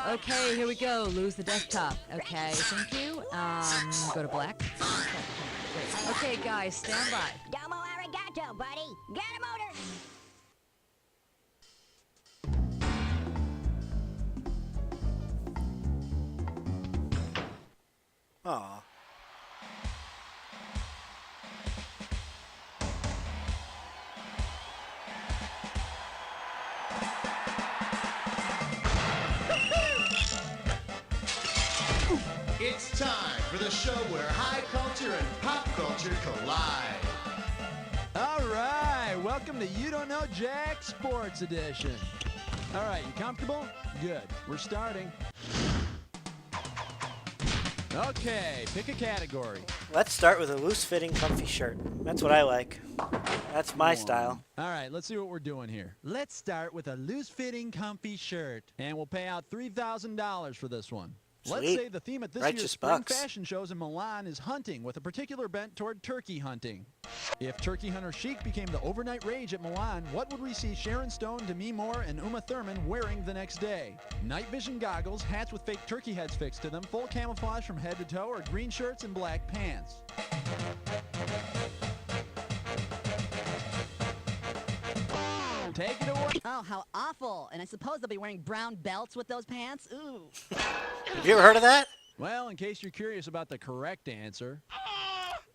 Okay, here we go. Lose the desktop. Okay, thank you. Go to black. Great. Okay, guys, stand by. Domo arigato, buddy. Get a motor. Aw. It's time for the show where high culture and pop culture collide. All right, welcome to You Don't Know Jack Sports Edition. All right, you comfortable? Good, we're starting. Okay, pick a category. Let's start with a loose-fitting, comfy shirt. That's what I like. That's my style. All right, let's see what we're doing here. Let's start with a loose-fitting, comfy shirt. And we'll pay out $3,000 for this one. Let's Sweet. say the theme at this Righteous year's spring bucks. fashion shows in Milan is hunting, with a particular bent toward turkey hunting. If turkey hunter chic became the overnight rage at Milan, what would we see Sharon Stone, Demi Moore, and Uma Thurman wearing the next day? Night vision goggles, hats with fake turkey heads fixed to them, full camouflage from head to toe, or green shirts and black pants? Take it away. Oh, how awful. And I suppose they'll be wearing brown belts with those pants? Ooh. Have you ever heard of that? Well, in case you're curious about the correct answer,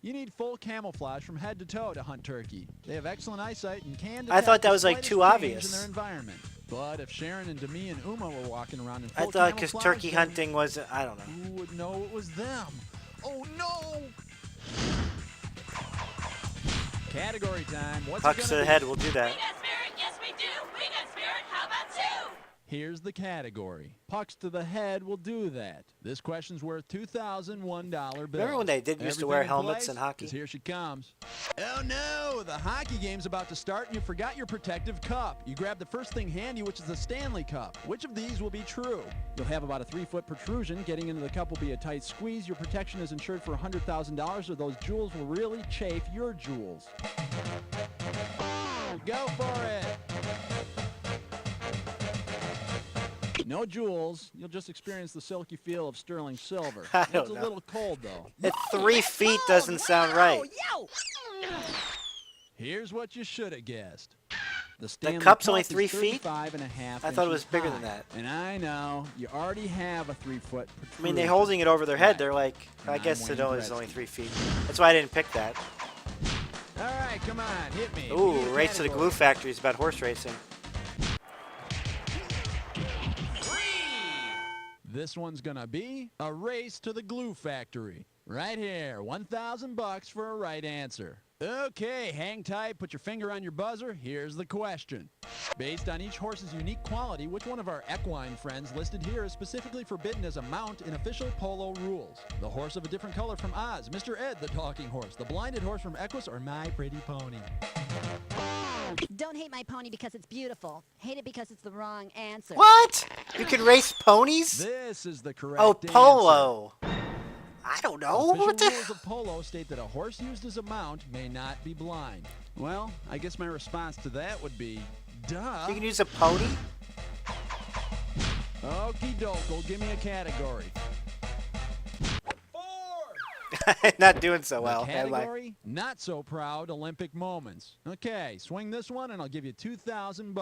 you need full camouflage from head to toe to hunt turkey. They have excellent eyesight and can I thought detect that the was, like, slightest too change obvious. in their environment. But if Sharon and Demi and Uma were walking around in full I thought because camouflage, turkey then hunting was, I don't know. who would know it was them? Oh no! Category time. What's it Pucks to gonna the be? head will do that. Yes, we do. We got spirit. How about two? Here's the category. Pucks to the head will do that. This question's worth $2,001 bills. Remember when they did used to wear Everything in helmets place? in hockey? 'Cause here she comes. Oh no, the hockey game's about to start and you forgot your protective cup. You grabbed the first thing handy, which is the Stanley Cup. Which of these will be true? You'll have about a 3-foot protrusion. Getting into the cup will be a tight squeeze. Your protection is insured for $100,000, or those jewels will really chafe your jewels. Go for it. No jewels. You'll just experience the silky feel of sterling silver. I It's don't a know. little cold, though. At 3 feet doesn't sound right. Here's what you should have guessed. The Stanley cup's only Cup is 3 feet? 35.5 I thought it was inches bigger high. than that. And I know, you already have a 3-foot I protrusion. mean, they're holding it over their head. Right. They're like, I I'm guess it Wayne is only Gretzky. 3 feet. That's why I didn't pick that. All right, come on, hit me. Ooh, Give me a Race to the category. Glue Factory is about horse racing. This one's gonna be a race to the glue factory. Right here, $1,000 for a right answer. Okay, hang tight, put your finger on your buzzer. Here's the question. Based on each horse's unique quality, which one of our equine friends listed here is specifically forbidden as a mount in official polo rules? The horse of a different color from Oz, Mr. Ed the talking horse, the blinded horse from Equus, or My Pretty Pony? Don't hate my pony because it's beautiful. Hate it because it's the wrong answer. What? You can race ponies? This is the correct Oh, answer. polo. I don't know. Official What the? rules of polo state that a horse used as a mount may not be blind. Well, I guess my response to that would be, duh. You can use a pony? Okie doke, give me a category. Not doing so well. The am I? category, not so proud Olympic moments. Okay, swing this one and I'll give you $2,000.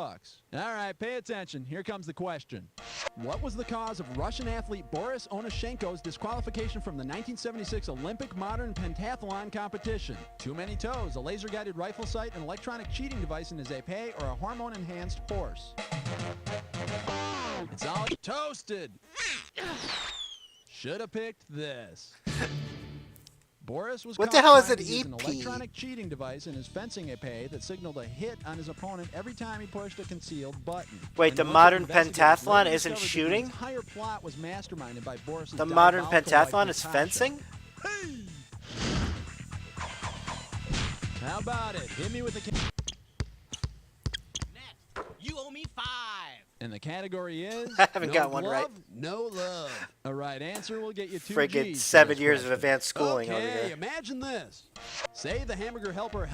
All right, pay attention. Here comes the question. What was the cause of Russian athlete Boris Onashenko's disqualification from the 1976 Olympic modern pentathlon competition? Too many toes, a laser-guided rifle sight, an electronic cheating device in his épée, or a hormone-enhanced horse? It's all toasted. Should have picked this. Boris was What caught the hell is trying an to use an EP? electronic cheating device in his fencing épée that signaled a hit on his opponent every time he pushed a concealed button. Wait, When the Olympic modern investigators pentathlon later isn't discovered that shooting? The entire plot was masterminded by Boris's The modern diabolical wife, pentathlon is Natasha. fencing? Hey! How about it? Hit me with the Next, you owe me 5. And the category is I haven't no got one glove, right. No love. A right answer will get you 2 Friggin' Gs for 7 this years of question. advanced schooling over Okay, here. imagine this. Say the Hamburger Helper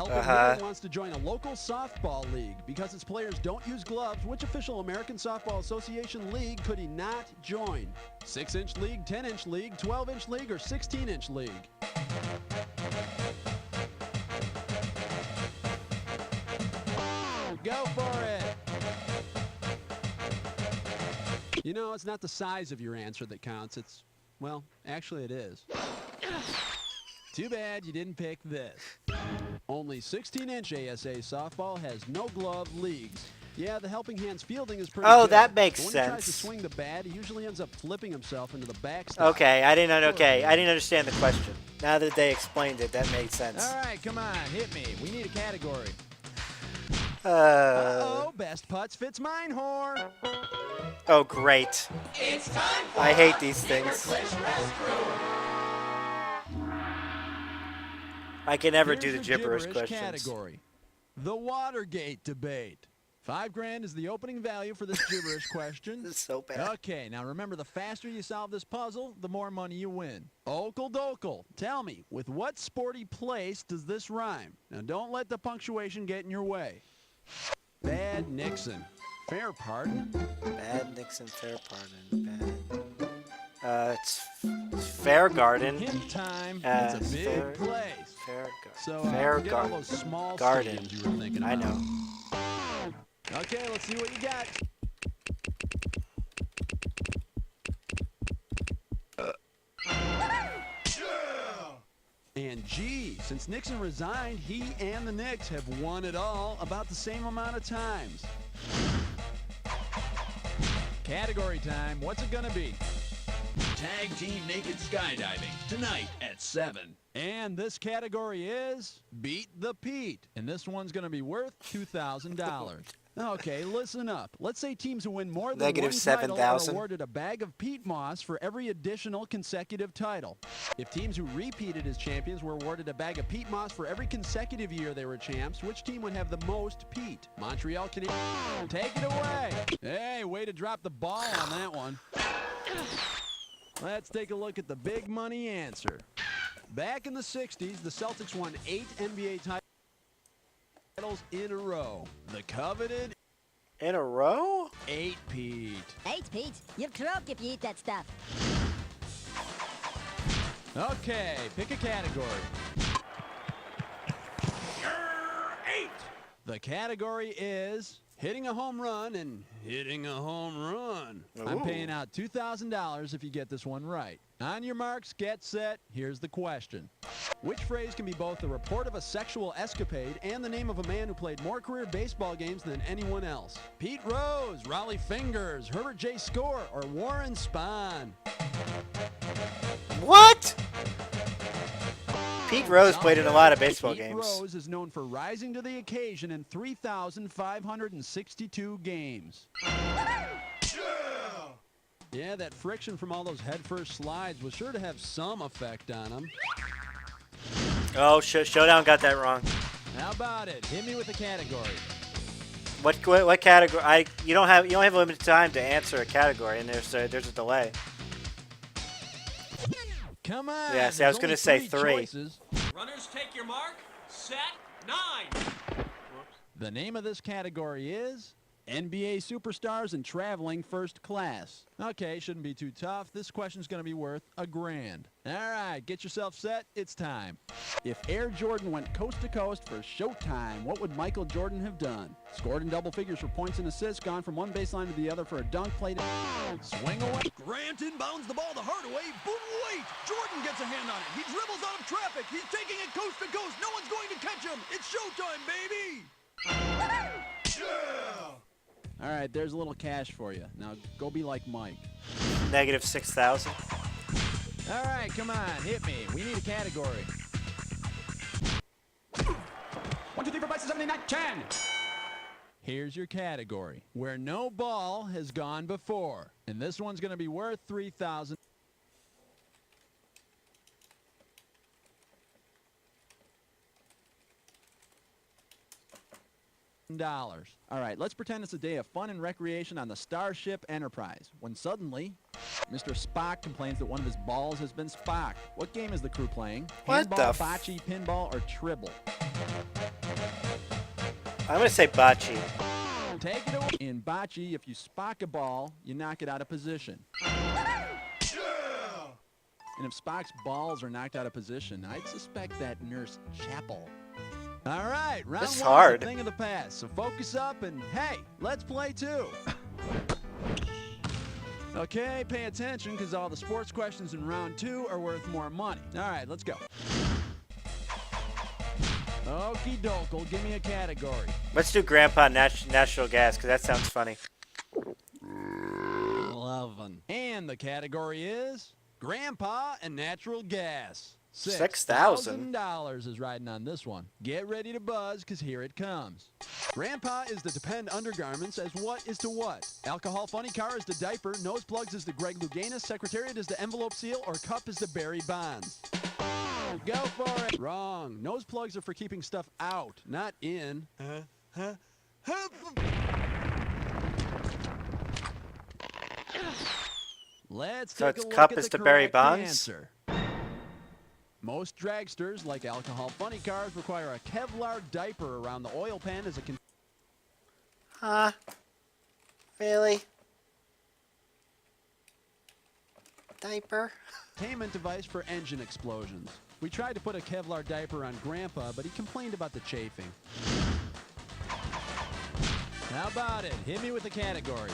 wants to join a local softball league. Because its players don't use gloves, which official American Softball Association league could he not join? 6-inch league, 10-inch league, 12-inch league, or 16-inch league? Go for it! You know, it's not the size of your answer that counts. It's, well, actually it is. Too bad you didn't pick this. Only 16-inch ASA softball has no glove leagues. Yeah, the helping hand's fielding is pretty good. Oh, that makes When sense. he tries to swing the bat, he usually ends up flipping himself into the backstop. Okay, I didn't understand the question. Now that they explained it, that made sense. All right, come on, hit me. We need a category. Uh Best putts fits mine, whore. oh, great. It's time for I hate these things. I can never do the Here's gibberish questions. Category. The Watergate debate. $5,000 is the opening value for this gibberish question. This is so bad. Okay, now remember, the faster you solve this puzzle, the more money you win. Okle dokle. Tell me, with what sporty place does this rhyme? Now, don't let the punctuation get in your way. Bad Nixon. Fair pardon? Bad Nixon, fair pardon. Bad. It's Fair Garden. Hint time. Uh, It's a big fair- place. Fair So, Fair forget all Garden. those small Garden. stadiums you were thinking I about. know. Okay, let's see what you got. And gee, since Nixon resigned, he and the Knicks have won it all about the same amount of times. Category time. What's it gonna be? Tag team naked skydiving tonight at 7. And this category is Beat the Pete. And this one's going to be worth $2,000. Okay, listen up. Let's say teams who win more than Negative one title are 7,000. awarded a bag of peat moss for every additional consecutive title. If teams who repeated as champions were awarded a bag of peat moss for every consecutive year they were champs, which team would have the most peat? Montreal Canadiens. Take it away. Hey, way to drop the ball on that one. Let's take a look at the big money answer. Back in the 60s, the Celtics won 8 NBA titles in a row. The coveted In a row? 8-peat. Hey, Pete, you'll croak if you eat that stuff. Okay, pick a category. 8. The category is hitting a home run and hitting a home run. I'm Ooh. paying out $2,000 if you get this one right. On your marks, get set. Here's the question. Which phrase can be both the report of a sexual escapade and the name of a man who played more career baseball games than anyone else? Pete Rose, Raleigh Fingers, Herbert J. Score, or Warren Spahn? What? Pete Rose played in a lot of baseball Pete games. Rose is known for rising to the occasion in 3,562 games. Yeah, that friction from all those headfirst slides was sure to have some effect on him. Oh, Showdown got that wrong. How about it? Hit me with a category. What category? You don't have limited time to answer a category, and there's a delay. Come on. Yeah, see, I was there's gonna only say three. choices. Runners take your mark. Set. 9. The name of this category is NBA Superstars and Traveling First Class. Okay, shouldn't be too tough. This question's going to be worth $1,000. All right, get yourself set. It's time. If Air Jordan went coast to coast for Showtime, what would Michael Jordan have done? Scored in double figures for points and assists, gone from one baseline to the other for a dunk, played it. Swing away. Grant inbounds the ball the hard way. But wait, Jordan gets a hand on it. He dribbles out of traffic. He's taking it coast to coast. No one's going to catch him. It's showtime, baby. All right, there's a little cash for you. Now go be like Mike. Negative 6,000. All right, come on, hit me. We need a category. 1, 2, 3, 4, 5, 6, 7, 8, 9, 10. Here's your category, where no ball has gone before. And this one's going to be worth $3,000. All right, let's pretend it's a day of fun and recreation on the Starship Enterprise, when suddenly Mr. Spock complains that one of his balls has been spocked. What game is the crew playing? What Handball, the bocce, pinball, or tribble? I'm gonna say bocce. Take it away. In bocce, if you spock a ball, you knock it out of position. And if Spock's balls are knocked out of position, I'd suspect that Nurse Chapel. All right, round This is one's hard. a thing of the past, so focus up and, hey, let's play two. Okay, pay attention because all the sports questions in round two are worth more money. All right, let's go. Okie doke, give me a category. Let's do Grandpa Natural Gas because that sounds funny. 11. And the category is Grandpa and Natural Gas. $6,000. $6,000 is riding on this one. Get ready to buzz, because here it comes. Grandpa is the depend undergarments as what is to what. Alcohol funny car is the diaper, nose plugs is the Greg Louganis, secretariat is the envelope seal, or cup is the Barry Bonds. Go for it. Wrong. Nose plugs are for keeping stuff out, not in. Let's So take it's a look cup at is the the Barry correct Bonds? answer. Most dragsters, like alcohol funny cars, require a Kevlar diaper around the oil pan as a Huh? Really? Diaper? containment device for engine explosions. We tried to put a Kevlar diaper on Grandpa, but he complained about the chafing. How about it? Hit me with the category.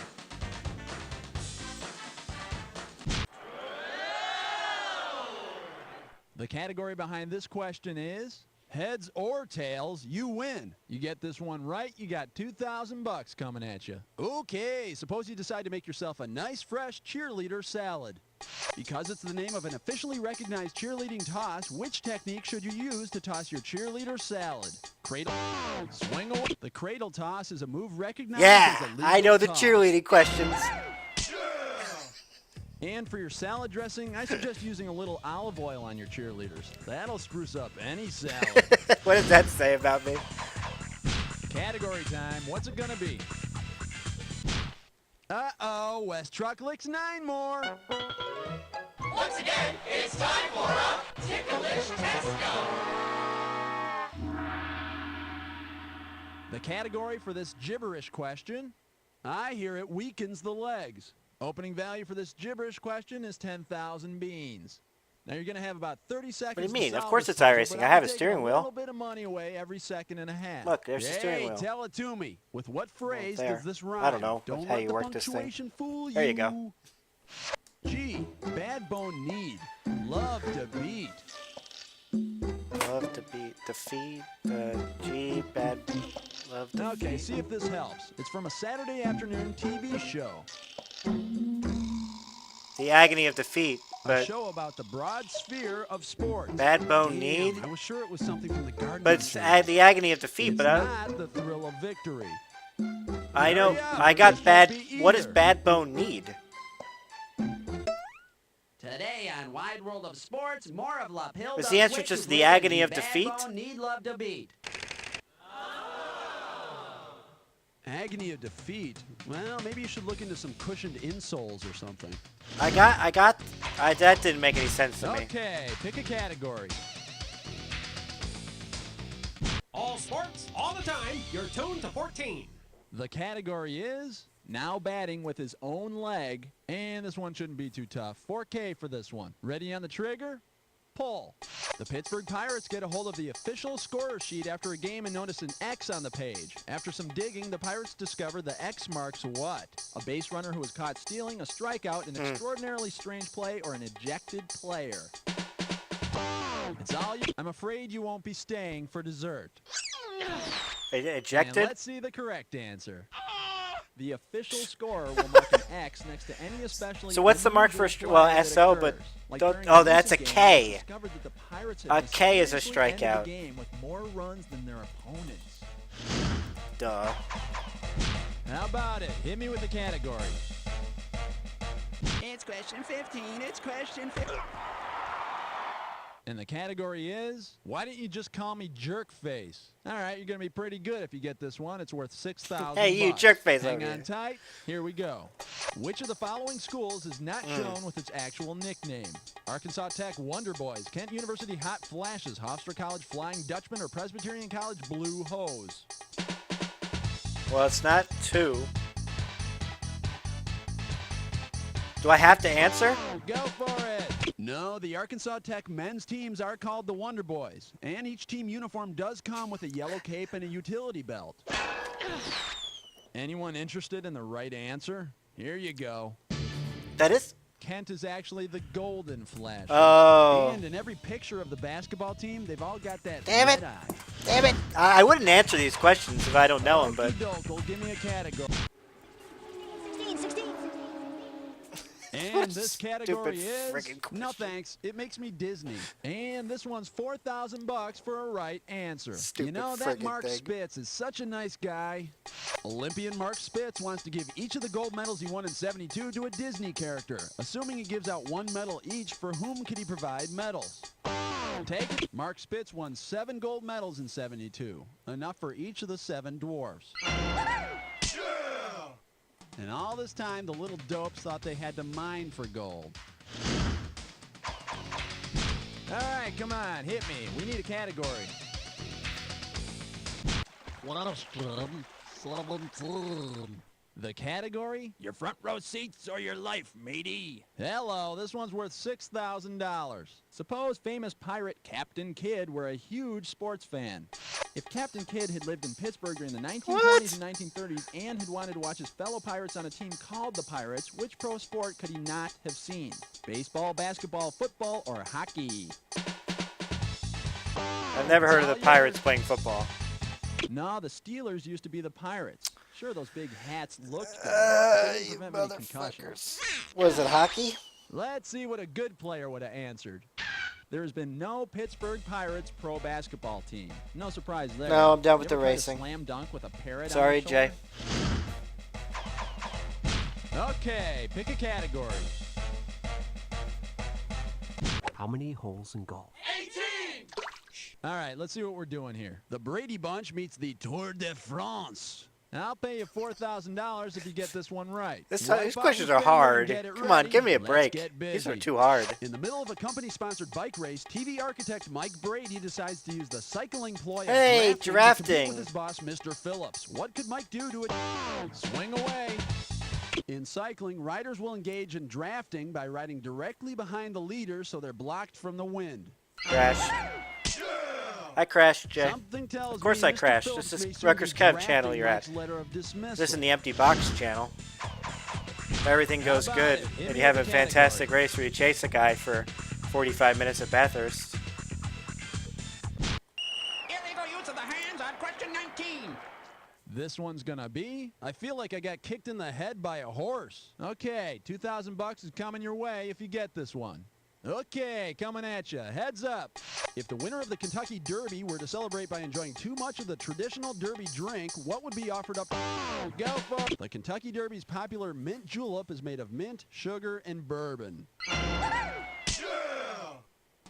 The category behind this question is heads or tails, you win. You get this one right, you got $2,000 coming at you. Okay, suppose you decide to make yourself a nice fresh cheerleader salad. Because it's the name of an officially recognized cheerleading toss, which technique should you use to toss your cheerleader salad? Cradle, swing away. The cradle toss is a move recognized Yeah, as a legal I know the toss. cheerleading questions. And for your salad dressing, I suggest using a little olive oil on your cheerleaders. That'll spruce up any salad. What does that say about me? Category time. What's it gonna be? Uh-oh, West Truck licks 9 more. Once again, it's time for a Ticklish Tesco. The category for this gibberish question, I hear it weakens the legs. Opening value for this gibberish question is 10,000 beans. Now you're going to have about 30 seconds. What do you to mean? Of solve course this it's puzzle, iRacing. but I I'm have a taking steering wheel. A little bit of money away every second and a half. Look, there's the steering wheel. Tell it to me. With what phrase there. does this rhyme? I don't know. Don't That's how let you the work this thing. punctuation fool you. There you go. G. Bad bone need. Love to beat. Love to beat the feet, the G, bad, love to Okay, feet. see if this helps. It's from a Saturday afternoon TV show. The agony of defeat, A but show about the broad sphere of sports. Bad Bone Damn, Need? I was sure it was something from the Garden. But it's the agony of defeat. It's But I not the thrill of victory. know Hurry up, I got this bad. won't be What does either. Bad Bone need? Today on Wide World of Sports, more of La Pilda. Is the answer just the agony of defeat? Need love to beat. Agony of defeat. Well, maybe you should look into some cushioned insoles or something. That didn't make any sense to me. Okay, pick a category. All sports, all the time. You're tuned to 14. The category is now batting with his own leg, and this one shouldn't be too tough. 4K for this one. Ready on the trigger? Pull. The Pittsburgh Pirates get a hold of the official scorer sheet after a game and notice an X on the page. After some digging, the Pirates discover the X marks what? A base runner who was caught stealing, a strikeout, an extraordinarily strange play, or an ejected player. It's all you. I'm afraid you won't be staying for dessert. And Ejected? let's see the correct answer. The official scorer will mark an X next to any especially. So what's the mark for a unusual well, play that SO, but occurs. Like don't- during oh, a that's a recent game, K. it was discovered that the Pirates had A K is a mysteriously ended strikeout. the game with more runs than their opponents. Duh. How about it? Hit me with the category. It's question 15. It's question 15. And the category is, why didn't you just call me Jerkface? All right, you're going to be pretty good if you get this one. It's worth $6,000. Hey, you Jerkface Hang over on here. tight. Here we go. Which of the following schools is not shown with its actual nickname? Arkansas Tech Wonder Boys, Kent University Hot Flashes, Hofstra College Flying Dutchman, or Presbyterian College Blue Hose? Well, it's not 2. Do I have to answer? Go for it. No, the Arkansas Tech men's teams are called the Wonder Boys, and each team uniform does come with a yellow cape and a utility belt. Anyone interested in the right answer? Here you go. That is? Kent is actually the Golden Flash. Oh. And in every picture of the basketball team, they've all got that Damn it. red eye. Damn it. I wouldn't answer these questions if I don't know them, but... Okey-doke, give me a category. 16. And this category is friggin' question. no thanks. It makes me Disney. And this one's $4,000 for a right answer. Stupid you know that friggin' Mark thing. Spitz is such a nice guy. Olympian Mark Spitz wants to give each of the gold medals he won in '72 to a Disney character. Assuming he gives out one medal each, for whom could he provide medals? Take it. Mark Spitz won 7 gold medals in '72, enough for each of the 7 dwarfs. And all this time, the little dopes thought they had to mine for gold. All right, come on, hit me. We need a category. The category? Your front row seats or your life, matey. Hello, this one's worth $6,000. Suppose famous pirate Captain Kidd were a huge sports fan. If Captain Kidd had lived in Pittsburgh during the 1920s and 1930s and had wanted to watch his fellow pirates on a team called the Pirates, which pro sport could he not have seen? Baseball, basketball, football, or hockey? I've never heard of the Pirates playing football. No, the Steelers used to be the Pirates. Sure, those big hats looked good. but they didn't prevent many concussions. What is it, hockey? Let's see what a good player would have answered. There has been no Pittsburgh Pirates pro basketball team. No surprise there. No, I'm done with You the ever tried to racing. Slam dunk with a parrot Sorry, on your Jay. shoulder? Okay, pick a category. How many holes in golf? 18! All right, let's see what we're doing here. The Brady Bunch meets the Tour de France. And I'll pay you $4,000 if you get this one right. These Wipe out questions your are finger hard. and get it Come on, ready. give me a Let's break. get These are busy. too hard. In the middle of a company-sponsored bike race, TV architect Mike Brady decides to use the cycling ploy of Hey, drafting to drafting. compete with his boss, Mr. Phillips. What could Mike do to it? Swing away. In cycling, riders will engage in drafting by riding directly behind the leader so they're blocked from the wind. Crash. I crashed, Jay. Something tells Of course me I Mr. crashed. Phillips This may is soon Rutgers be Kev channel drafting you're at. Mike's letter of dismissal. This is the Empty Box channel. If everything goes How about good, it? Hit and me you have a with the fantastic category. race where you chase a guy for 45 minutes at Bathurst. Illegal use of the hands on question 19. This one's gonna be, I feel like I got kicked in the head by a horse. Okay, $2,000 is coming your way if you get this one. Okay, coming at you. Heads up. If the winner of the Kentucky Derby were to celebrate by enjoying too much of the traditional Derby drink, what would be offered up? Go for it. The Kentucky Derby's popular mint julep is made of mint, sugar, and bourbon.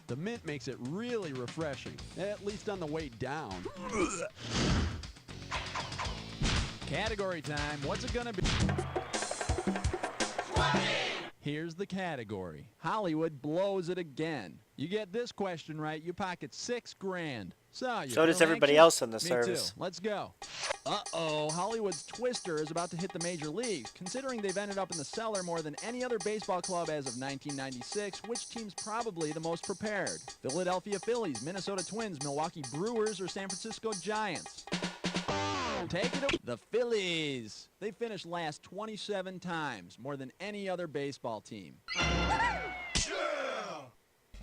The mint makes it really refreshing, at least on the way down. Category time. What's it gonna be? 20! Here's the category. Hollywood blows it again. You get this question right, you pocket $6 grand. So So does feel everybody anxious? else on the Me service. too. Let's go. Uh-oh, Hollywood's Twister is about to hit the major leagues. Considering they've ended up in the cellar more than any other baseball club as of 1996, which team's probably the most prepared? Philadelphia Phillies, Minnesota Twins, Milwaukee Brewers, or San Francisco Giants? Take it away. The Phillies. They finished last 27 times, more than any other baseball team.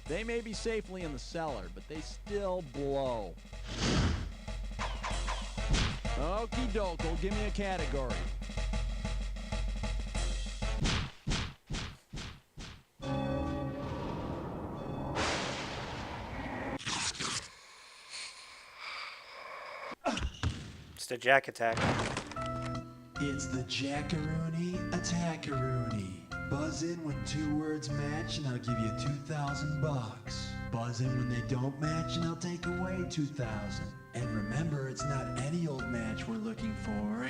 They may be safely in the cellar, but they still blow. Okie doke, give me a category. It's the Jack Attack. It's the Jackaroony Attackaroony. Buzz in when 2 words match and I'll give you $2,000. buzz in when they don't match, and they'll take away 2,000. And remember, it's not any old match we're looking for. Remember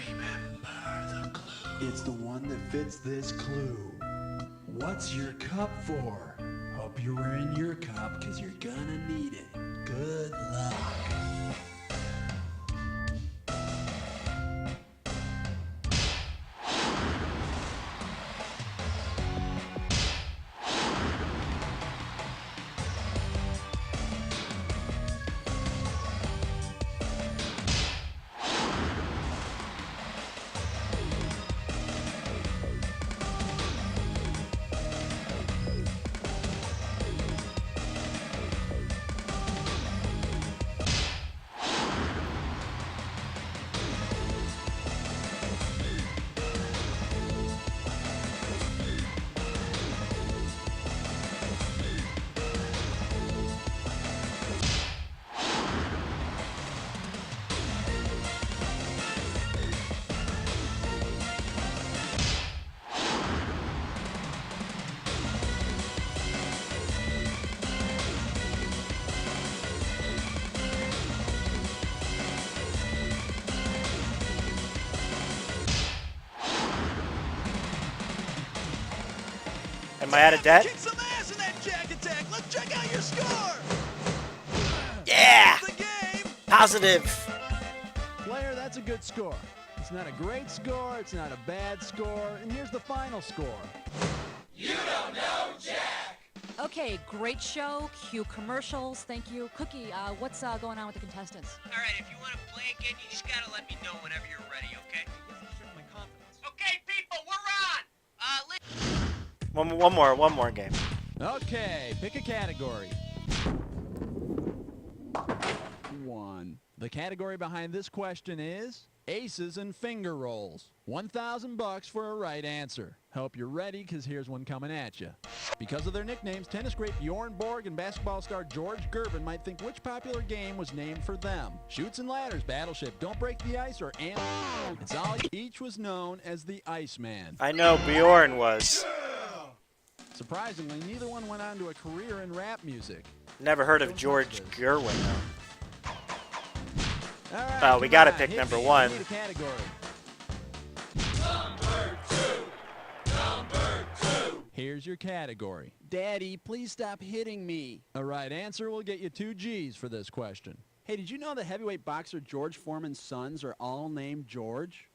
the clue. It's the one that fits this clue. What's your cup for? Hope you're wearing your cup, because you're gonna need it. Good luck. Am I out of debt? Kick some ass in that Jack Attack. Let's check out your score. Yeah! The game. Positive. Player, that's a good score. It's not a great score, it's not a bad score, and here's the final score. You don't know Jack. Okay, great show. Cue commercials. Thank you. Cookie, what's going on with the contestants? All right, if you want to play again, you just gotta let me know whenever you're ready, okay? Okay, people, we're on. One more game. Okay, pick a category. 1. The category behind this question is aces and finger rolls. $1,000 for a right answer. Hope you're ready, because here's one coming at you. Because of their nicknames, tennis great Bjorn Borg and basketball star George Gervin might think which popular game was named for them. Chutes and Ladders, Battleship, Don't Break the Ice, or It's all. Each was known as the Iceman. I know Bjorn was. Surprisingly, neither one went on to a career in rap music. Never heard of George Gerwin, though. All right, Oh, we come gotta on, pick hit number me. one. Need a category. Number 2. Here's your category. Daddy, please stop hitting me. A right answer will get you 2 G's for this question. Hey, did you know that heavyweight boxer George Foreman's sons are all named George?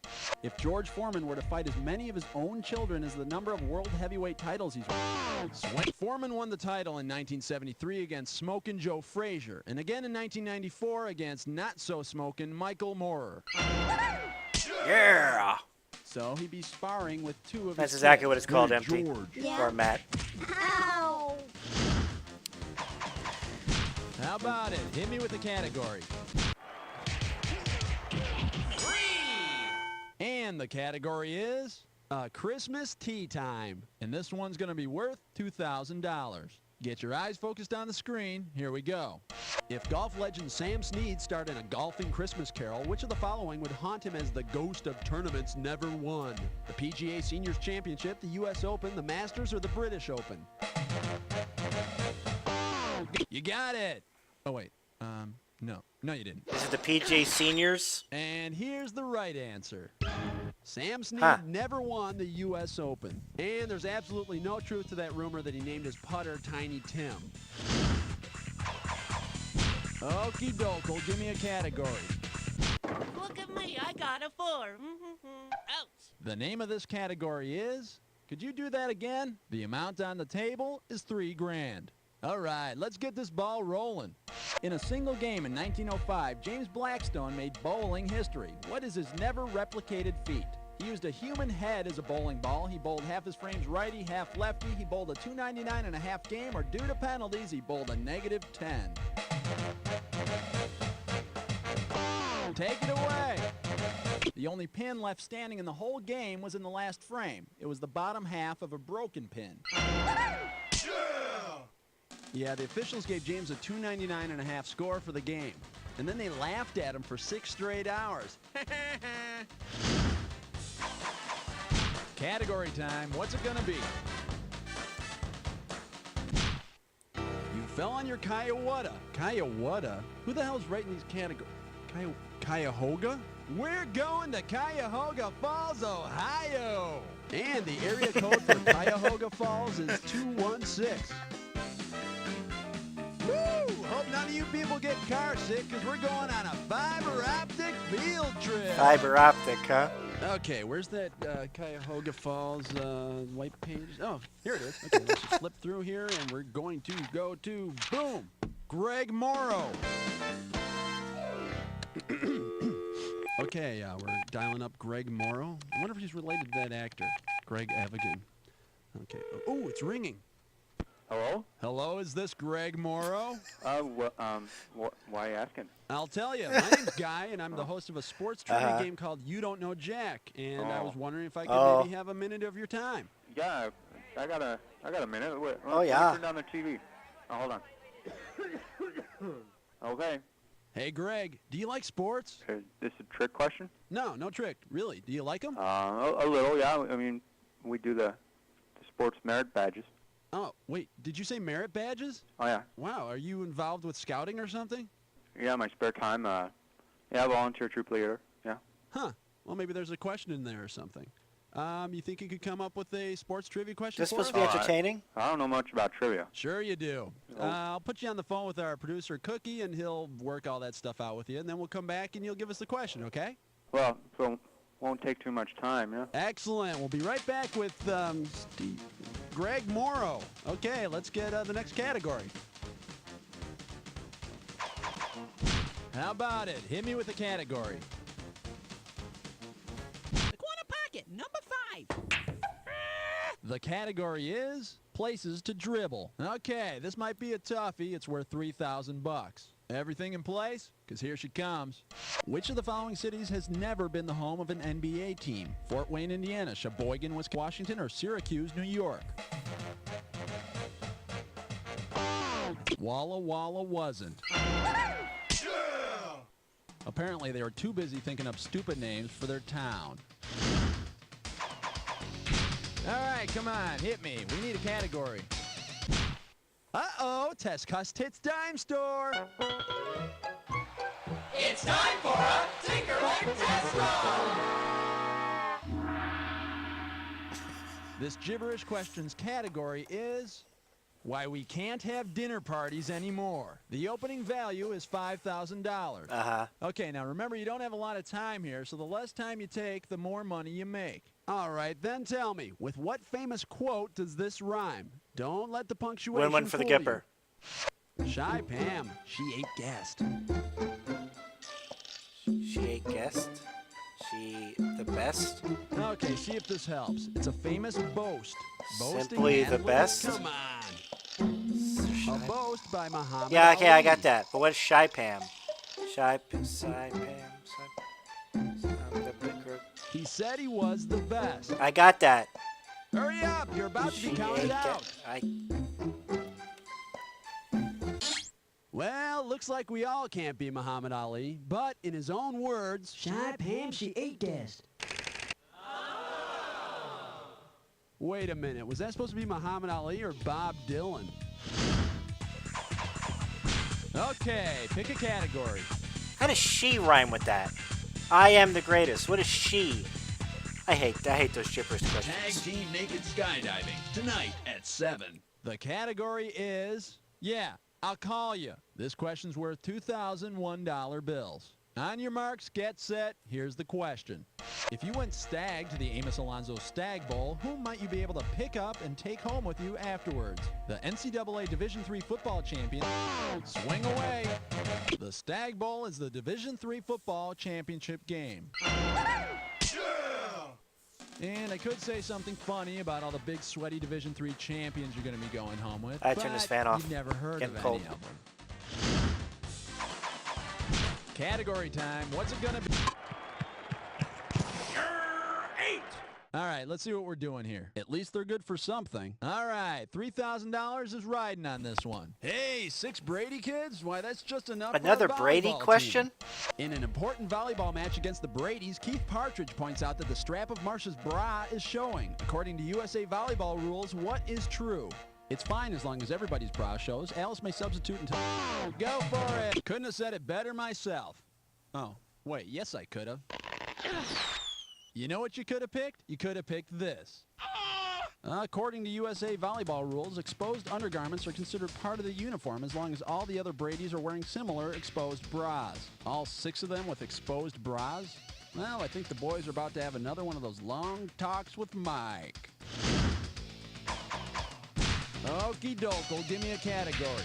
If George Foreman were to fight as many of his own children as the number of world heavyweight titles he's won. Foreman won the title in 1973 against Smokin' Joe Frazier, and again in 1994 against not-so-smokin' Michael Moorer. Yeah! So he'd be sparring with 2 of That's his exactly kids. what it's called, Hey, Empty. George. Or Matt. Ow! How about it? Hit me with the category. 3. And the category is Christmas Tea Time. And this one's going to be worth $2,000. Get your eyes focused on the screen. Here we go. If golf legend Sam Snead starred in a golfing Christmas carol, which of the following would haunt him as the ghost of tournaments never won? The PGA Seniors Championship, the U.S. Open, the Masters, or the British Open? You got it. Oh, wait. No. No, you didn't. Is it the PJ Seniors? And here's the right answer. Sam Snead never won the U.S. Open. And there's absolutely no truth to that rumor that he named his putter Tiny Tim. Okie doke, give me a category. Look at me, I got a 4. Ouch. The name of this category is, could you do that again? The amount on the table is $3,000. All right, let's get this ball rolling. In a single game in 1905, James Blackstone made bowling history. What is his never-replicated feat? He used a human head as a bowling ball. He bowled half his frames righty, half lefty. He bowled a 299.5 game, or due to penalties, he bowled a -10. Take it away. The only pin left standing in the whole game was in the last frame. It was the bottom half of a broken pin. Yeah, the officials gave James a 299.5 score for the game. And then they laughed at him for 6 straight hours. Category time. What's it gonna be? You Fell on your Cuyahoga. Cuyahoga? Who the hell's writing these categories? Cuyahoga? We're going to Cuyahoga Falls, Ohio. And the area code for Cuyahoga Falls is 216. Woo! Hope none of you people get car sick because we're going on a fiber optic field trip. Fiber optic, huh? Okay, where's that Cuyahoga Falls white page? Oh, here it is. Okay, let's just flip through here, and we're going to go to, boom, Greg Morrow. Okay, we're dialing up Greg Morrow. I wonder if he's related to that actor, Greg Evigan. Okay. Oh, it's ringing. Hello? Hello, is this Greg Morrow? Why are you asking? I'll tell you. My name's Guy, and I'm the host of a sports trivia game called You Don't Know Jack. And I was wondering if I could maybe have a minute of your time. Yeah, I got a minute. Wait, Oh, yeah. Turn down the TV. Oh, hold on. Okay. Hey, Greg, do you like sports? Is this a trick question? No, no trick. Really. Do you like them? A little, yeah. I mean, we do the sports merit badges. Oh, wait. Did you say merit badges? Oh, yeah. Wow. Are you involved with scouting or something? Yeah, my spare time. Yeah, volunteer troop leader. Yeah. Huh. Well, maybe there's a question in there or something. You think you could come up with a sports trivia question Is this for supposed us? to be entertaining? I don't know much about trivia. Sure you do. I'll put you on the phone with our producer, Cookie, and he'll work all that stuff out with you, and then we'll come back and you'll give us the question, okay? Well, so won't take too much time, yeah? Excellent. We'll be right back with Greg Morrow. Okay, let's get the next category. How about it? Hit me with the category. The corner pocket, number 5. The category is places to dribble. Okay, this might be a toughie. It's worth $3,000. Everything in place? Because here she comes. Which of the following cities has never been the home of an NBA team? Fort Wayne, Indiana, Sheboygan, Washington, or Syracuse, New York? Walla Walla wasn't. Apparently, they were too busy thinking up stupid names for their town. All right, come on, hit me. We need a category. Uh-oh, Test Cuss Tits Dime Store. It's time for a Tinker Test. This gibberish questions category is why we can't have dinner parties anymore. The opening value is $5,000. Uh-huh. Okay, now remember, you don't have a lot of time here, so the less time you take, the more money you make. All right, then tell me, with what famous quote does this rhyme? Don't let the punctuation Win one for the fool Gipper. you. Shy Pam, she ate guest. She ate guest. She the best. Okay, see if this helps. It's a famous boast. Boasting Simply the handlers, best? Come on. A boast by Muhammad Yeah, okay, I Ali. got that. But what's Shy Pam? Shy Pam. He said he was the best. I got that. Hurry up, you're about to be counted out. Well, looks like we all can't be Muhammad Ali, but in his own words, Shy Pam, she ate guest. Wait a minute, was that supposed to be Muhammad Ali or Bob Dylan? Okay, pick a category. How does she rhyme with that? I am the greatest. What is she? I hate those gibberish Tag questions. Team Naked Skydiving, tonight at 7. The category is, yeah, I'll call you. This question's worth $2,001 bills. On your marks, get set, here's the question. If you went stag to the Amos Alonzo Stag Bowl, who might you be able to pick up and take home with you afterwards? The NCAA Division III football champion. Swing away. The Stag Bowl is the Division III football championship game. And I could say something funny about all the big, sweaty Division III champions you're going to be going home with. I turn this fan off. You've never heard Getting of cold. any of them. Category time. What's it going to be? All right, let's see what we're doing here. At least they're good for something. All right, $3,000 is riding on this one. Hey, 6 Brady kids? Why, that's just enough Another for a Brady volleyball question? team. In an important volleyball match against the Bradys, Keith Partridge points out that the strap of Marcia's bra is showing. According to USA Volleyball rules, what is true? It's fine as long as everybody's bra shows. Alice may substitute until... Go for it! Couldn't have said it better myself. Oh, wait, yes I could have. You know what you could have picked? You could have picked this. According to USA volleyball rules, exposed undergarments are considered part of the uniform as long as all the other Bradys are wearing similar exposed bras. All 6 of them with exposed bras? Well, I think the boys are about to have another one of those long talks with Mike. Okie doke, give me a category.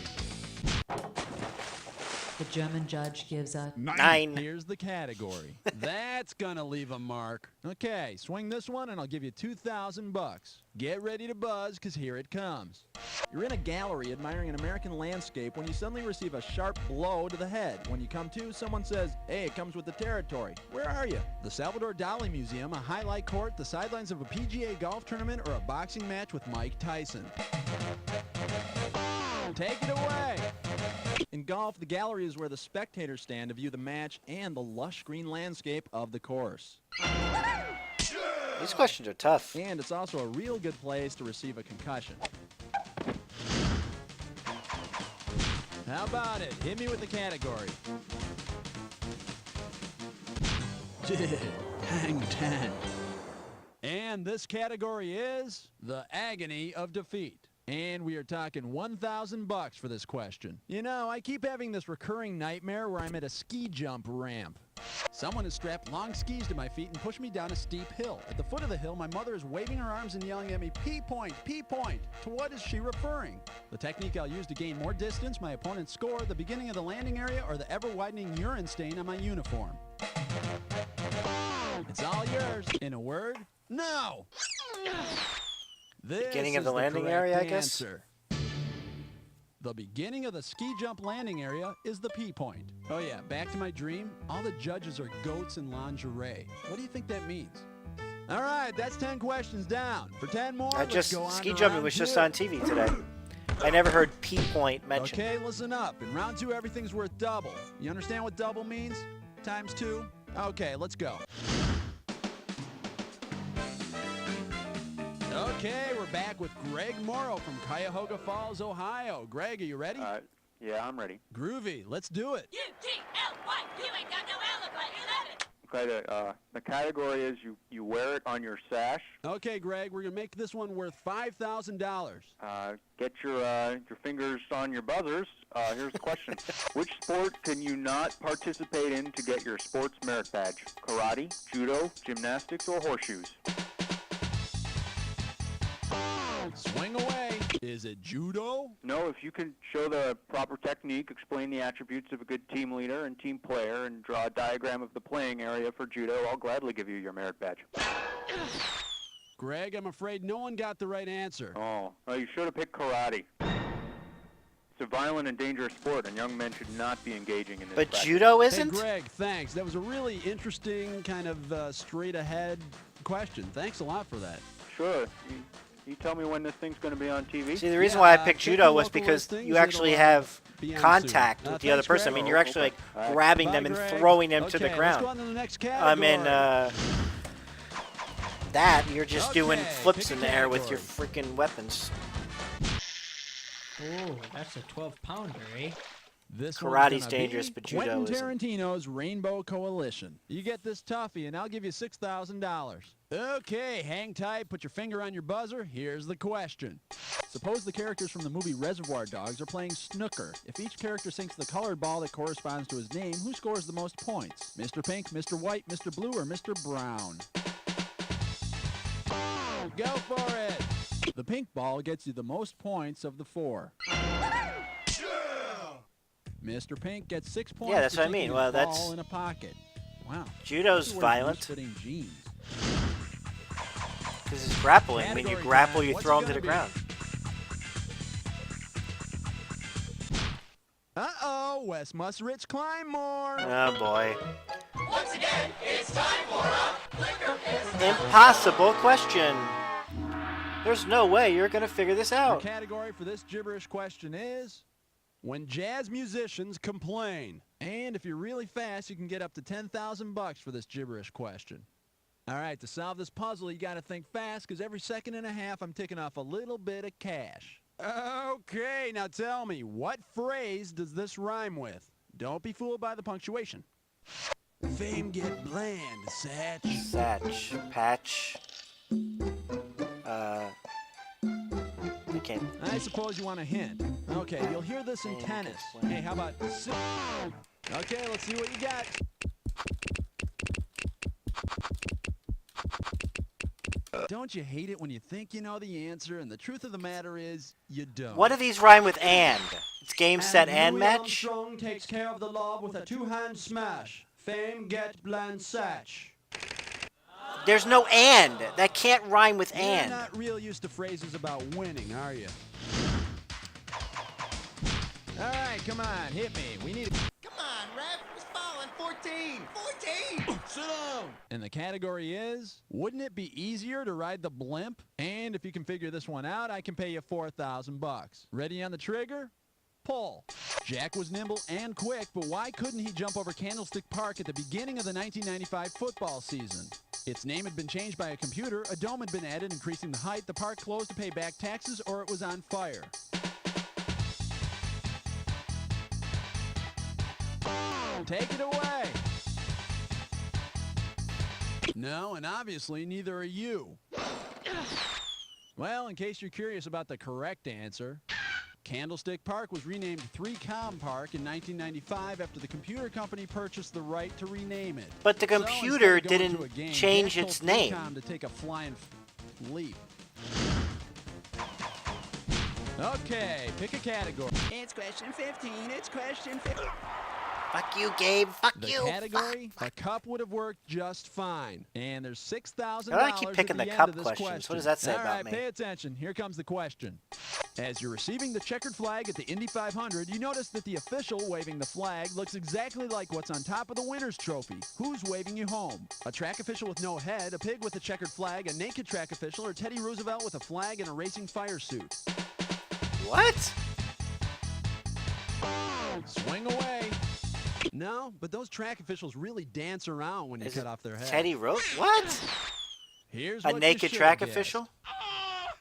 The German judge gives a 9. Here's the category. That's gonna leave a mark. Okay, swing this one and I'll give you 2,000 bucks. Get ready to buzz, cause here it comes. You're in a gallery admiring an American landscape when you suddenly receive a sharp blow to the head. When you come to, someone says, hey, it comes with the territory. Where are you? The Salvador Dali Museum, a highlight court, the sidelines of a PGA golf tournament, or a boxing match with Mike Tyson. Take it away. In golf, the gallery is where the spectators stand to view the match and the lush green landscape of the course. These questions are tough. And it's also a real good place to receive a concussion. How about it? Hit me with the category. Hang 10. And this category is the agony of defeat. And we are talking 1,000 bucks for this question. You know, I keep having this recurring nightmare where I'm at a ski jump ramp. Someone has strapped long skis to my feet and pushed me down a steep hill. At the foot of the hill, my mother is waving her arms and yelling at me, P-point, P-point. To what is she referring? The technique I'll use to gain more distance, my opponent's score, the beginning of the landing area, or the ever-widening urine stain on my uniform. It's all yours. In a word, no! This Beginning of the is landing correct area, I guess? answer. The beginning of the ski jump landing area is the P-point. Oh yeah, back to my dream. All the judges are goats in lingerie. What do you think that means? All right, that's 10 questions down. For 10 more, let's go on ski to jumping round was just 2. on TV today. I never heard P-point mentioned. Okay, listen up. In round 2, everything's worth double. You understand what double means? Times 2? Okay, let's go. Okay, we're back with Greg Morrow from Cuyahoga Falls, Ohio. Greg, are you ready? Yeah, I'm ready. Groovy, let's do it. U-T-L-Y, you ain't got no alibi, 11. Okay, the category is you wear it on your sash. Okay, Greg, we're going to make this one worth $5,000. Get your fingers on your buzzers. Here's the question. Which sport can you not participate in to get your sports merit badge? Karate, judo, gymnastics, or horseshoes? Swing away. Is it judo? No, if you can show the proper technique, explain the attributes of a good team leader and team player, and draw a diagram of the playing area for judo, I'll gladly give you your merit badge. Greg, I'm afraid no one got the right answer. Oh, well, you should have picked karate. It's a violent and dangerous sport, and young men should not be engaging in this But practice. judo isn't? Hey, Greg, thanks. That was a really interesting kind of straight-ahead question. Thanks a lot for that. Sure. You tell me when this thing's going to be on TV? See, the reason why I picked check judo the was local because listings. you actually It'll, have be on contact soon. with the other Thanks, person. I Greg. mean, you're actually like All right. grabbing Bye, them and Greg. throwing them to the Okay, ground. Let's go on to the next I category. mean, that you're just doing Okay, flips pick in a the air with your category. freaking weapons. Oh, that's a 12-pounder, eh? This Karate's one's gonna dangerous, be but judo Quentin isn't. Tarantino's Rainbow Coalition. You get this toughie, and I'll give you $6,000. Okay, hang tight, put your finger on your buzzer. Here's the question. Suppose the characters from the movie Reservoir Dogs are playing snooker. If each character sinks the colored ball that corresponds to his name, who scores the most points? Mr. Pink, Mr. White, Mr. Blue, or Mr. Brown? Go for it! The pink ball gets you the most points of the 4. Mr. Pink gets 6 points. Yeah, that's for what I keeping mean. his Well, ball that's- in a pocket. Wow. Judo's He's wearing violent. loose-fitting jeans. Because it's grappling. When you Category grapple, time. you What's throw it them to the gonna ground. Uh-oh, Wes Musrich climb more. Oh, boy. Once again, it's time for a Liquor Fist. Impossible question. There's no way you're going to figure this The out. category for this gibberish question is when jazz musicians complain. And if you're really fast, you can get up to $10,000 for this gibberish question. All right, to solve this puzzle, you got to think fast, because every second and a half, I'm ticking off a little bit of cash. Okay, now tell me, what phrase does this rhyme with? Don't be fooled by the punctuation. Fame get bland, Satch. Satch. Patch. I can't. I suppose you want a hint. Okay, you'll hear this in tennis. Hey, how about... Okay, let's see what you got. Don't you hate it when you think you know the answer, and the truth of the matter is, you don't? What do these rhyme with and? It's game, set, and Louis match? Armstrong takes care of the lob with a two-hand smash. Fame get bland Satch. There's no and. That can't rhyme with You're and. not real used to phrases about winning, are you? All right, come on, hit me. We need... Come on, ref. It's falling. 14. 14. Sit down. And the category is, wouldn't it be easier to ride the blimp? And if you can figure this one out, I can pay you $4,000. Ready on the trigger? Pull. Jack was nimble and quick, but why couldn't he jump over Candlestick Park at the beginning of the 1995 football season? Its name had been changed by a computer, a dome had been added increasing the height, the park closed to pay back taxes, or it was on fire. Take it away. No, and obviously neither are you. Well, in case you're curious about the correct answer, Candlestick Park was renamed 3Com Park in 1995 after the computer company purchased the right to rename it. But the So computer instead of going didn't to a game, change Jack its told name. 3Com to take a flying leap. Okay, pick a category. It's question 15. It's question 15. Fuck you, Gabe. Fuck The you. category, a cup would have worked just fine. And there's $6,000 Why do I keep picking at the the cup end of this questions? question. What does that say All about right, me? pay attention. Here comes the question. As you're receiving the checkered flag at the Indy 500, you notice that the official waving the flag looks exactly like what's on top of the winner's trophy. Who's waving you home? A track official with no head, a pig with a checkered flag, a naked track official, or Teddy Roosevelt with a flag and a racing fire suit? What? Swing away. No, but those track officials really dance around when you Is cut it off their head. Teddy Rose? What? Here's A what you naked should track have guessed. official?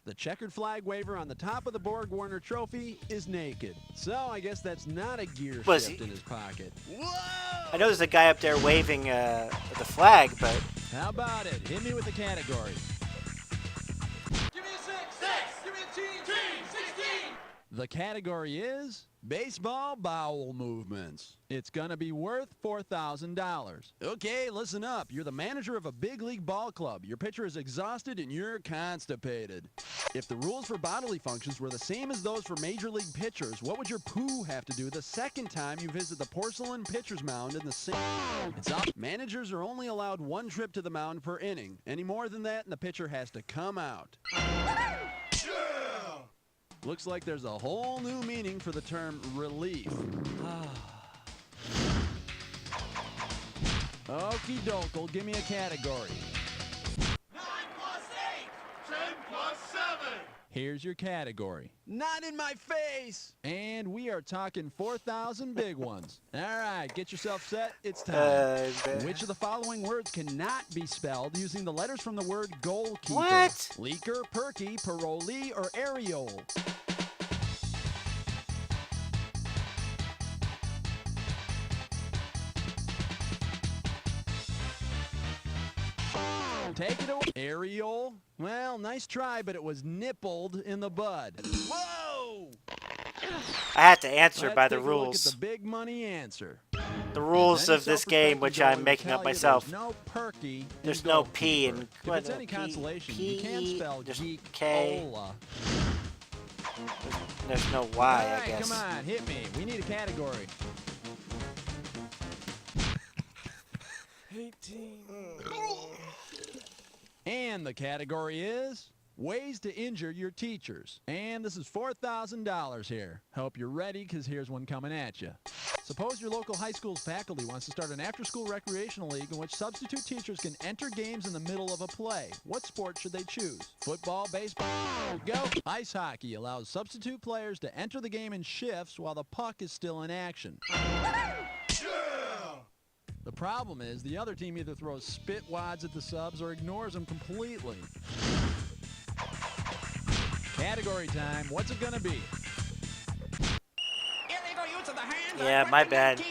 The checkered flag waver on the top of the Borg Warner trophy is naked. So I guess that's not a gear Was shift he- in his pocket. I know there's a guy up there waving the flag, but How about it? Hit me with the category. Give me a 6. 6. Give me a team. 16. The category is baseball bowel movements. It's gonna be worth $4,000. Okay, listen up. You're the manager of a big league ball club. Your pitcher is exhausted and you're constipated. If the rules for bodily functions were the same as those for major league pitchers, what would your poo have to do the second time you visit the porcelain pitcher's mound in the same? It's up. Managers are only allowed one trip to the mound per inning. Any more than that, and the pitcher has to come out. Looks like there's a whole new meaning for the term relief. Okie doke, give me a category. 9 plus 8. 10 plus 7. Here's your category. Not in my face! And we are talking 4,000 big ones. All right, get yourself set. It's time. Which of the following words cannot be spelled using the letters from the word goalkeeper? What? Leaker, perky, parolee, or areole? Take it away. Areole? Well, nice try, but it was nippled in the bud. Whoa! I had to answer Let's by the take a look at rules. the big money answer. The rules Any of this self-respecting game, which boy I'm will making tell up you myself. There's no perky in There's no P in goalkeeper. If what, it's any P- consolation, you can't P- spell there's geek K. Ola. There's no Y, All I right, guess. come on, hit me. We need a category. 18. And the category is ways to injure your teachers. And this is $4,000 here. Hope you're ready, because here's one coming at you. Suppose your local high school's faculty wants to start an after-school recreational league in which substitute teachers can enter games in the middle of a play. What sport should they choose? Football, baseball? Go! Ice hockey allows substitute players to enter the game in shifts while the puck is still in action. The problem is the other team either throws spit wads at the subs or ignores them completely. Category time. What's it gonna be? Illegal use of the hands. Yeah, my bad.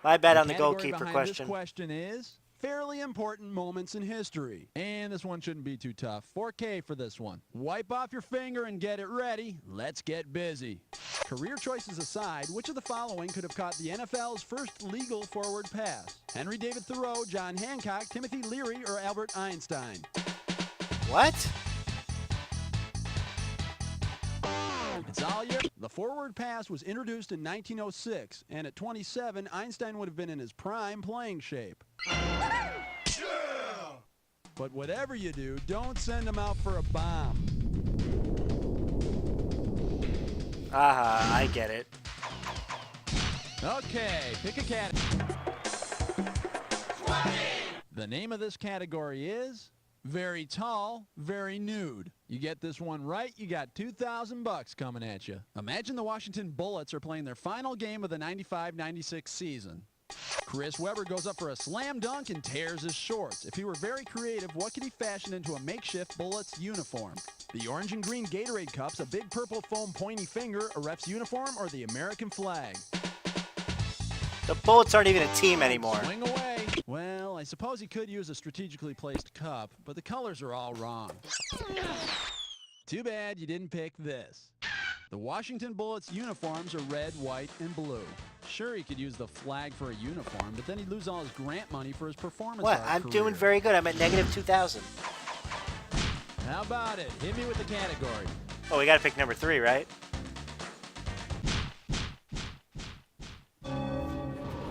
My bad on the category goalkeeper behind question. This question is fairly important moments in history. And this one shouldn't be too tough. 4K for this one. Wipe off your finger and get it ready. Let's get busy. Career choices aside, which of the following could have caught the NFL's first legal forward pass? Henry David Thoreau, John Hancock, Timothy Leary, or Albert Einstein? What? It's all your... The forward pass was introduced in 1906, and at 27, Einstein would have been in his prime playing shape. But whatever you do, don't send him out for a bomb. Aha, I get it. Okay, pick a category. The name of this category is very tall, very nude. You get this one right, you got $2,000 coming at you. Imagine the Washington Bullets are playing their final game of the 95-96 season. Chris Webber goes up for a slam dunk and tears his shorts. If he were very creative, what could he fashion into a makeshift Bullets uniform? The orange and green Gatorade cups, a big purple foam pointy finger, a ref's uniform, or the American flag? The Bullets aren't even a team anymore. Swing away. Well, I suppose he could use a strategically placed cup, but the colors are all wrong. Too bad you didn't pick this. The Washington Bullets uniforms are red, white, and blue. Sure, he could use the flag for a uniform, but then he'd lose all his grant money for his performance What? art I'm career. doing very good. I'm at negative 2,000. How about it? Hit me with the category. Oh, we gotta pick number 3, right?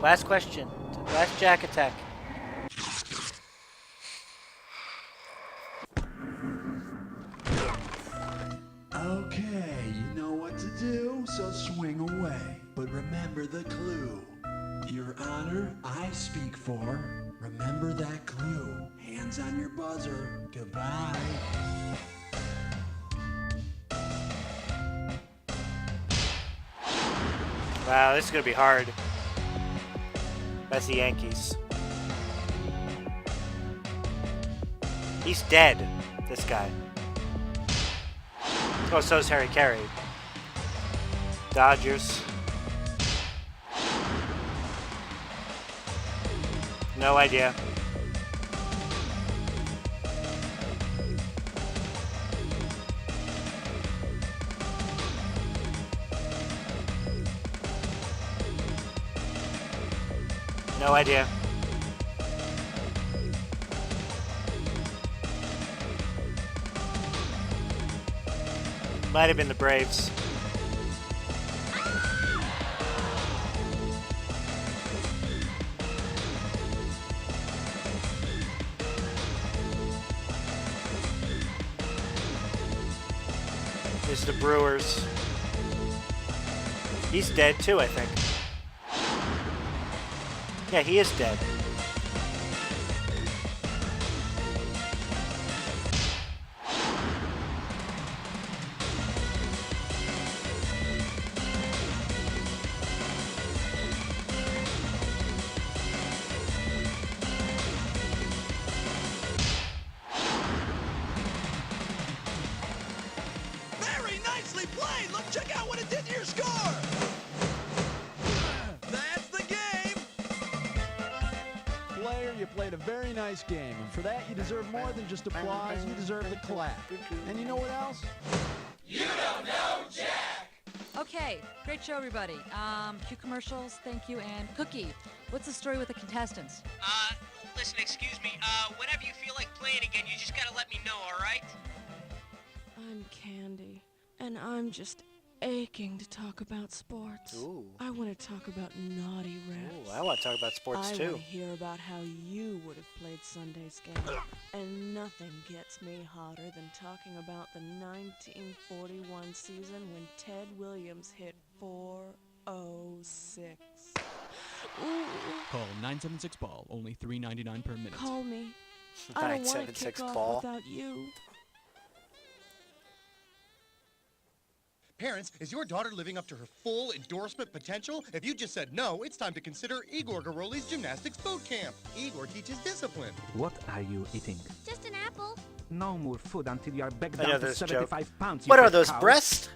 Last question. Last Jack Attack. Okay, you know what to do, so swing away. But remember the clue. Your Honor, I speak for. Remember that clue. Hands on your buzzer. Goodbye. Wow, this is gonna be hard. That's the Yankees. He's dead, this guy. Oh, so is Harry Carey. Dodgers. No idea. No idea. Might have been the Braves. It's the Brewers. He's dead too, I think. Yeah, he is dead. Very nicely played. Look, check out what it did to your score. That's the game! Player, you played a very nice game, and for that you deserve more than just applause, you deserve the clap. And you know what else? You don't know Jack. Okay, great show, everybody. Cue commercials, thank you, and Cookie. What's the story with the contestants? Listen, excuse me, whenever you feel like playing again, you just gotta let me know, alright? I'm Candy, and I'm just aching to talk about sports. Ooh. I want to talk about naughty refs. Ooh, I want to talk about sports I too. want to hear about how you would have played Sunday's game. And nothing gets me hotter than talking about the 1941 season when Ted Williams hit 406. Ooh. Call 976-BALL, only $3.99 per minute. Call me. I don't want to kick 976 off ball. without you. Parents, is your daughter living up to her full endorsement potential? If you just said no, it's time to consider Igor Garoli's Gymnastics Boot Camp. Igor teaches discipline. What are you eating? Just an apple. No more food until you are back I know down to this joke. 75 pounds. What you are big those cow. breasts?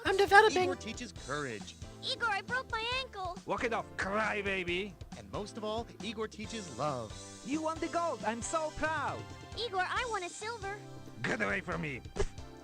I'm developing. Igor teaches courage. Igor, I broke my ankle. Walk it off, cry baby. And most of all, Igor teaches love. You won the gold. I'm so proud. Igor, I want a silver. Get away from me.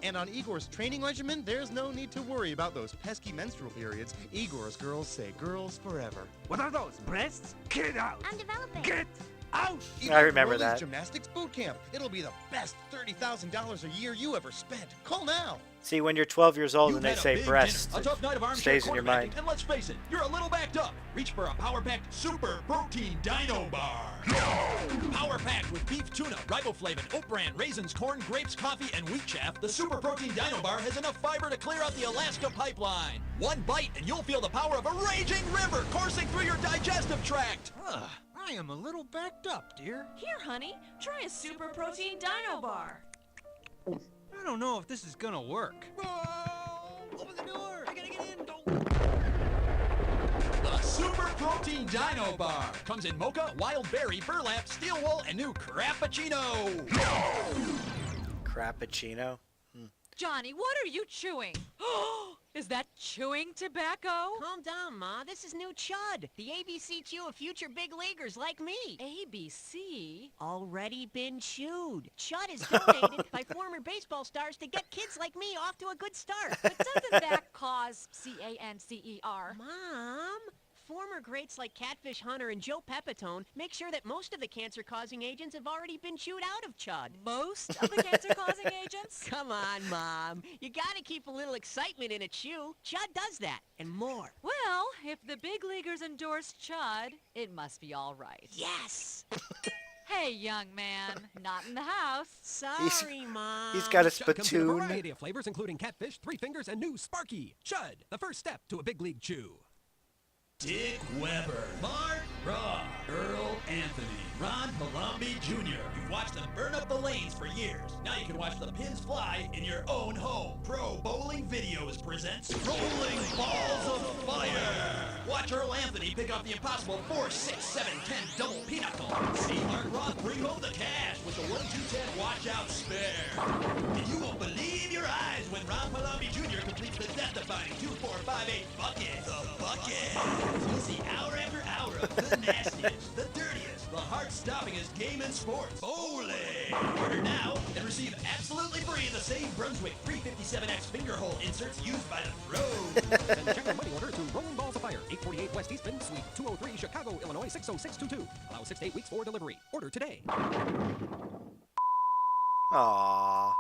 And on Igor's training regimen, there's no need to worry about those pesky menstrual periods. Igor's girls say girls forever. What are those, breasts? Get it out. I'm developing. Get out. I remember Igor that. Gymnastics Boot Camp. It'll be the best $30,000 a year you ever spent. Call now. See, when you're 12 years old and they You've had a say big breast, dinner, a tough night of it armchair stays in your quarterbacking, mind. And let's face it, you're a little backed up. Reach for a power-packed super protein dino bar. Power-packed with beef tuna, riboflavin, oat bran, raisins, corn, grapes, coffee, and wheat chaff, the super protein dino bar has enough fiber to clear out the Alaska pipeline. One bite and you'll feel the power of a raging river coursing through your digestive tract. I am a little backed up, dear. Here, honey, try a super protein dino bar. I don't know if this is gonna work. Open the door! I gotta get in! The Super Protein Dino Bar comes in mocha, wild berry, burlap, steel wool, and new Crappuccino. Crappuccino? Johnny, what are you chewing? Is that chewing tobacco? Calm down, Ma. This is new Chud, the ABC chew of future big leaguers like me. ABC? Already been chewed. Chud is donated by former baseball stars to get kids like me off to a good start. But doesn't that cause cancer? Mom, former greats like Catfish Hunter and Joe Pepitone make sure that most of the cancer-causing agents have already been chewed out of Chud. Most of the cancer-causing agents? Come on, Mom. You gotta keep a little excitement in a chew. Chud does that, and more. Well, if the big leaguers endorse Chud, it must be all right. Yes! Hey, young man, not in the house. Sorry, Mom. He's got a Chud comes in a spittoon. variety of flavors, including catfish, three fingers, and new Sparky. Chud, the first step to a big league chew. Dick Weber, Mark Raw, Earl Anthony, Ron Palombi Jr. You've watched them burn up the lanes for years. Now you can watch the pins fly in your own home. Pro Bowling Videos presents Rolling Balls of Fire. Watch Earl Anthony pick off the impossible 4, 6, 7, 10 double pinochle. See Mark Roth bring home the cash with the 1, 2, 10 washout spare. And you won't believe your eyes when Ron Palombi Jr. completes the death-defying 2, 4, 5, 8 bucket. The bucket. You'll see hour after hour of the nastiest, the dirtiest, the heart-stoppingest game in sports. Bowling! Order now and receive absolutely free the same Brunswick 357X finger hole inserts used by the pros. Send check or money order to Rolling Balls of Fire, 848 West Eastman, Suite 203, Chicago, Illinois 60622. Allow 6 to 8 weeks for delivery. Order today. Aww.